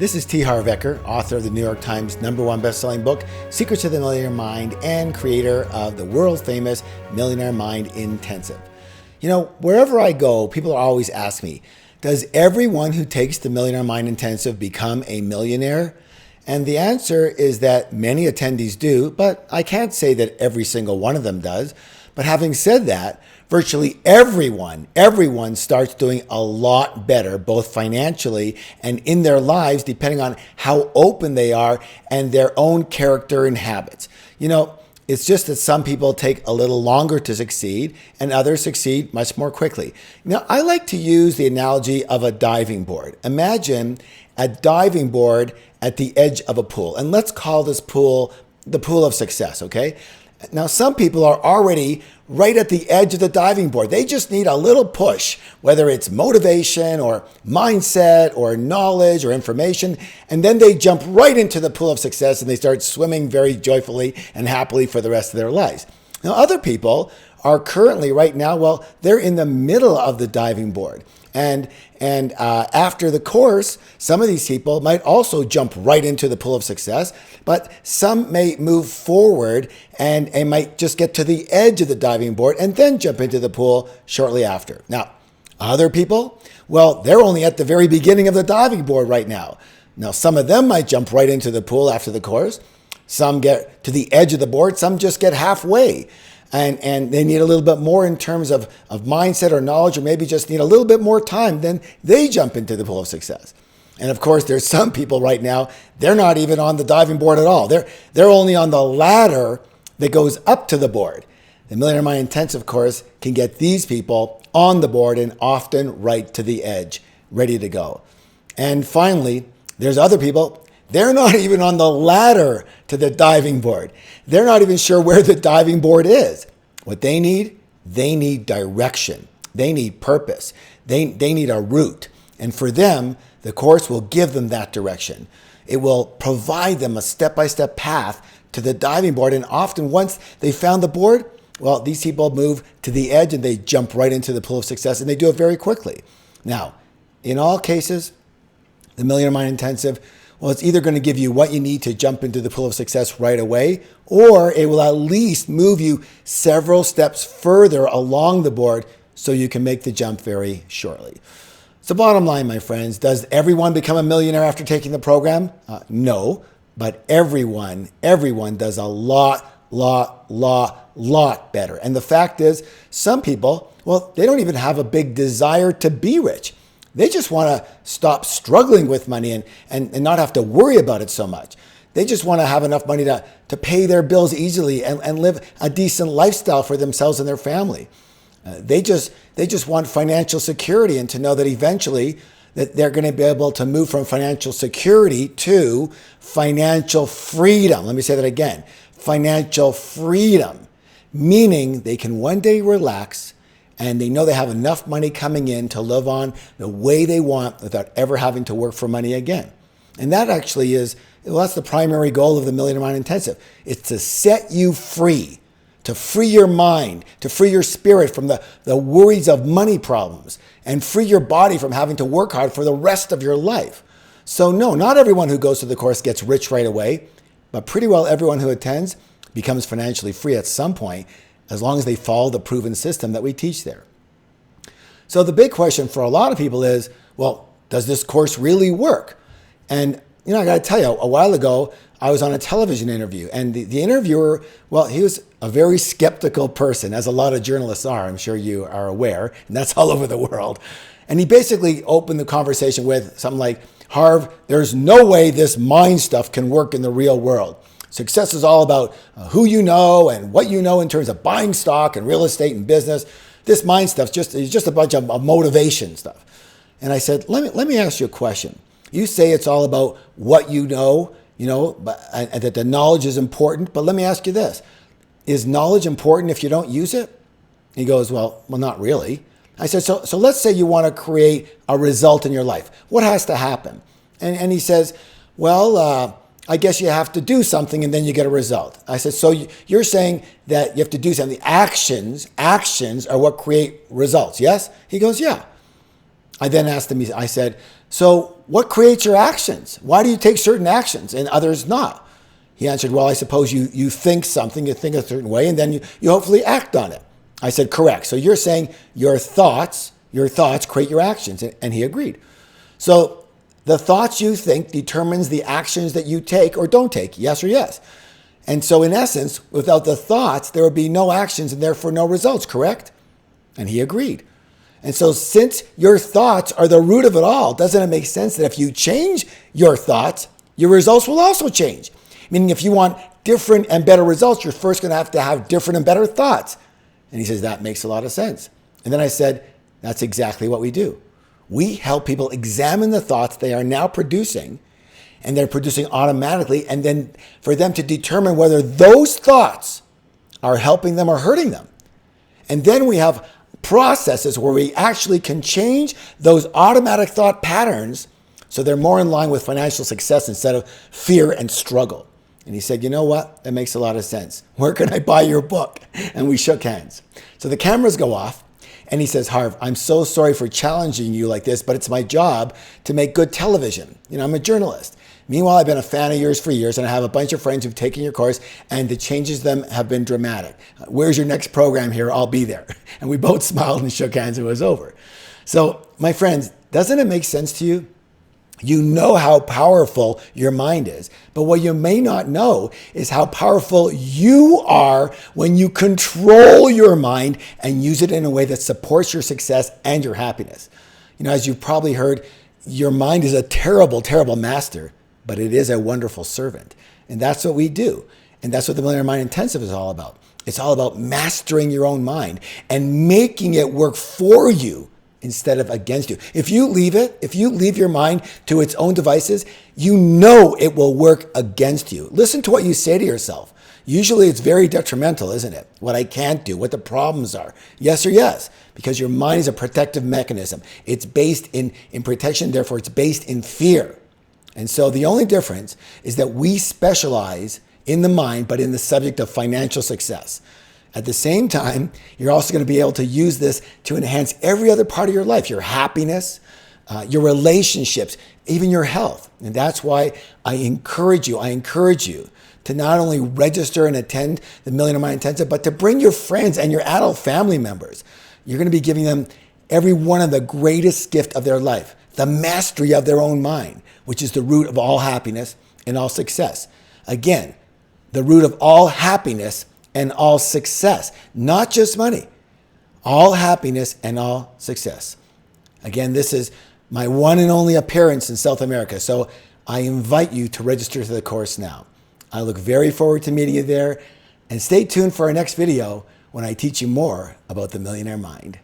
This is Harv Eker, author of the New York Times #1 best-selling book, Secrets of the Millionaire Mind, and creator of the world-famous Millionaire Mind Intensive. You know, wherever I go, people always ask me, does everyone who takes the Millionaire Mind Intensive become a millionaire? And the answer is that many attendees do, but I can't say that every single one of them does. But having said that, virtually everyone starts doing a lot better, both financially and in their lives, depending on how open they are and their own character and habits. You know, it's just that some people take a little longer to succeed and others succeed much more quickly. Now, I like to use the analogy of a diving board. Imagine a diving board at the edge of a pool, and let's call this pool the pool of success, okay? Now, some people are already right at the edge of the diving board. They just need a little push, whether it's motivation or mindset or knowledge or information, and then they jump right into the pool of success and they start swimming very joyfully and happily for the rest of their lives. Now, other people are currently right now, well, they're in the middle of the diving board. And after the course, some of these people might also jump right into the pool of success, but some may move forward and might just get to the edge of the diving board and then jump into the pool shortly after. Now, other people, well, they're only at the very beginning of the diving board right now. Now, some of them might jump right into the pool after the course. Some get to the edge of the board, some just get halfway. And they need a little bit more in terms of mindset or knowledge, or maybe just need a little bit more time, then they jump into the pool of success. And of course, there's some people right now, they're not even on the diving board at all. They're only on the ladder that goes up to the board. The Millionaire Mind Intensive course can get these people on the board and often right to the edge, ready to go. And finally, there's other people, they're not even on the ladder to the diving board. They're not even sure where the diving board is. What they need direction. They need purpose. They need a route. And for them, the course will give them that direction. It will provide them a step-by-step path to the diving board. And often once they found the board, well, these people move to the edge and they jump right into the pool of success, and they do it very quickly. Now, in all cases, the Millionaire Mind Intensive, well, it's either going to give you what you need to jump into the pool of success right away, or it will at least move you several steps further along the board so you can make the jump very shortly. So bottom line, my friends, does everyone become a millionaire after taking the program? No, but everyone does a lot better. And the fact is, some people, well, they don't even have a big desire to be rich. They just want to stop struggling with money and not have to worry about it so much. They just want to have enough money to pay their bills easily and live a decent lifestyle for themselves and their family. They just want financial security, and to know that eventually that they're going to be able to move from financial security to financial freedom. Let me say that again. Financial freedom, meaning they can one day relax and they know they have enough money coming in to live on the way they want without ever having to work for money again. And that actually is, well, that's the primary goal of the Millionaire Mind Intensive. It's to set you free, to free your mind, to free your spirit from the worries of money problems, and free your body from having to work hard for the rest of your life. So no, not everyone who goes to the course gets rich right away, but pretty well everyone who attends becomes financially free at some point, as long as they follow the proven system that we teach there. So the big question for a lot of people is, well, does this course really work? And, you know, I got to tell you, a while ago, I was on a television interview, and the interviewer, well, he was a very skeptical person, as a lot of journalists are, I'm sure you are aware, and that's all over the world. And he basically opened the conversation with something like, Harv, there's no way this mind stuff can work in the real world. Success is all about who you know and what you know in terms of buying stock and real estate and business. This mind stuff is just a bunch of motivation stuff. And I said, let me ask you a question. You say it's all about what you know, and that the knowledge is important. But let me ask you this. Is knowledge important if you don't use it? He goes, well, not really. I said, so let's say you want to create a result in your life. What has to happen? And he says, well, I guess you have to do something and then you get a result. I said, so you're saying that you have to do something. Actions are what create results, yes? He goes, yeah. I then asked him, I said, so what creates your actions? Why do you take certain actions and others not? He answered, well, I suppose you think something, you think a certain way, and then you hopefully act on it. I said, correct. So you're saying your thoughts create your actions. And he agreed. So the thoughts you think determines the actions that you take or don't take, yes or yes. And so in essence, without the thoughts, there would be no actions and therefore no results, correct? And he agreed. And so since your thoughts are the root of it all, doesn't it make sense that if you change your thoughts, your results will also change? Meaning if you want different and better results, you're first going to have different and better thoughts. And he says, that makes a lot of sense. And then I said, that's exactly what we do. We help people examine the thoughts they are now producing, and they're producing automatically, and then for them to determine whether those thoughts are helping them or hurting them. And then we have processes where we actually can change those automatic thought patterns so they're more in line with financial success instead of fear and struggle. And he said, you know what? That makes a lot of sense. Where can I buy your book? And we shook hands. So the cameras go off. And he says, Harv, I'm so sorry for challenging you like this, but it's my job to make good television. I'm a journalist. Meanwhile, I've been a fan of yours for years, and I have a bunch of friends who've taken your course, and the changes them have been dramatic. Where's your next program here? I'll be there. And we both smiled and shook hands. It was over. So, my friends, doesn't it make sense to you? You know how powerful your mind is, but what you may not know is how powerful you are when you control your mind and use it in a way that supports your success and your happiness. As you've probably heard, your mind is a terrible, terrible master, but it is a wonderful servant. And that's what we do. And that's what the Millionaire Mind Intensive is all about. It's all about mastering your own mind and making it work for you instead of against you. If you leave your mind to its own devices, you know it will work against you. Listen to what you say to yourself. Usually it's very detrimental, isn't it? What I can't do, what the problems are. Yes or yes, because your mind is a protective mechanism. It's based in protection, therefore it's based in fear. And so the only difference is that we specialize in the mind, but in the subject of financial success. At the same time, you're also going to be able to use this to enhance every other part of your life, your happiness, your relationships, even your health. And that's why I encourage you to not only register and attend the Millionaire Mind Intensive, but to bring your friends and your adult family members. You're going to be giving them every one of the greatest gift of their life, the mastery of their own mind, which is the root of all happiness and all success. Again, the root of all happiness and all success, not just money, all happiness and all success. Again, this is my one and only appearance in South America, so I invite you to register to the course now. I look very forward to meeting you there, and stay tuned for our next video when I teach you more about the Millionaire Mind.